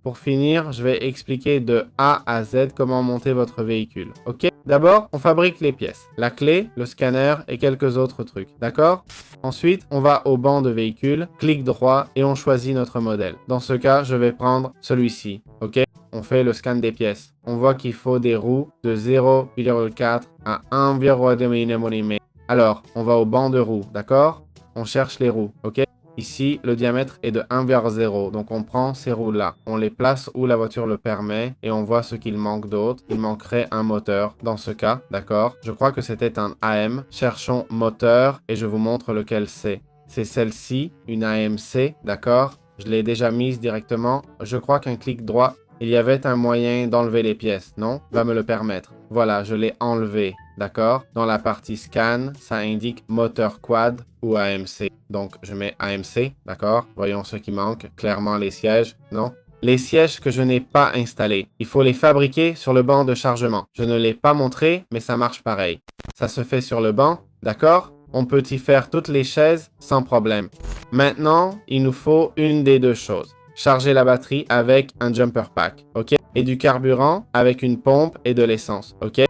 Pour finir, je vais expliquer de A à Z comment monter votre véhicule. Ok? D'abord, on fabrique les pièces. La clé, le scanner et quelques autres trucs. D'accord? Ensuite, on va au banc de véhicule, clic droit et on choisit notre modèle. Dans ce cas, je vais prendre celui-ci. Ok? On fait le scan des pièces. On voit qu'il faut des roues de 0,4 à 1,2 mm. Alors, on va au banc de roues. D'accord? On cherche les roues. Ok? Ici, le diamètre est de 1,0, donc on prend ces roues-là. On les place où la voiture le permet et on voit ce qu'il manque d'autre. Il manquerait un moteur dans ce cas, d'accord? Je crois que c'était un AM. Cherchons moteur et je vous montre lequel c'est. C'est celle-ci, une AMC, d'accord? Je l'ai déjà mise directement. Je crois qu'un clic droit, il y avait un moyen d'enlever les pièces, non? Va me le permettre. Voilà, je l'ai enlevé, d'accord? Dans la partie scan, ça indique moteur quad ou AMC. Donc, je mets AMC, d'accord? Voyons ce qui manque. Clairement, les sièges, non? Les sièges que je n'ai pas installés. Il faut les fabriquer sur le banc de chargement. Je ne l'ai pas montré, mais ça marche pareil. Ça se fait sur le banc, d'accord? On peut y faire toutes les chaises sans problème. Maintenant, il nous faut une des deux choses. Charger la batterie avec un jumper pack, ok? Et du carburant avec une pompe et de l'essence, ok?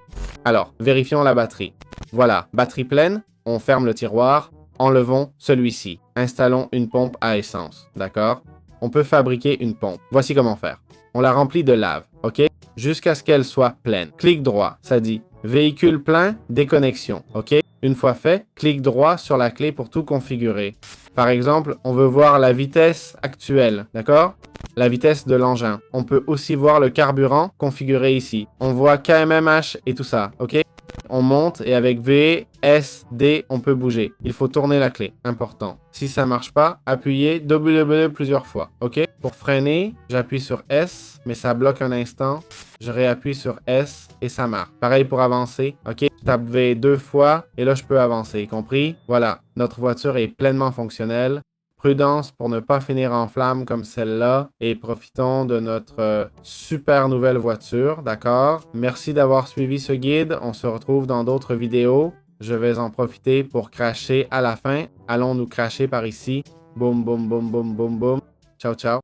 Alors, vérifions la batterie. Voilà, batterie pleine, on ferme le tiroir, enlevons celui-ci. Installons une pompe à essence, d'accord? On peut fabriquer une pompe. Voici comment faire. On la remplit de lave, ok? Jusqu'à ce qu'elle soit pleine. Clic droit, ça dit véhicule plein, déconnexion, ok? Une fois fait, clic droit sur la clé pour tout configurer. Par exemple, on veut voir la vitesse actuelle, d'accord? La vitesse de l'engin. On peut aussi voir le carburant configuré ici. On voit KMMH et tout ça, ok? On monte et avec V, S, D, on peut bouger. Il faut tourner la clé, important. Si ça marche pas, appuyez W plusieurs fois, ok? Pour freiner, j'appuie sur S, mais ça bloque un instant. Je réappuie sur S et ça marche. Pareil pour avancer, ok? Je tape V 2 fois et là je peux avancer, compris? Voilà, notre voiture est pleinement fonctionnelle. Prudence pour ne pas finir en flamme comme celle-là et profitons de notre super nouvelle voiture, d'accord? Merci d'avoir suivi ce guide, on se retrouve dans d'autres vidéos. Je vais en profiter pour cracher à la fin. Allons nous cracher par ici. Boum, boum, boum, boum, boum, boum. Ciao, ciao.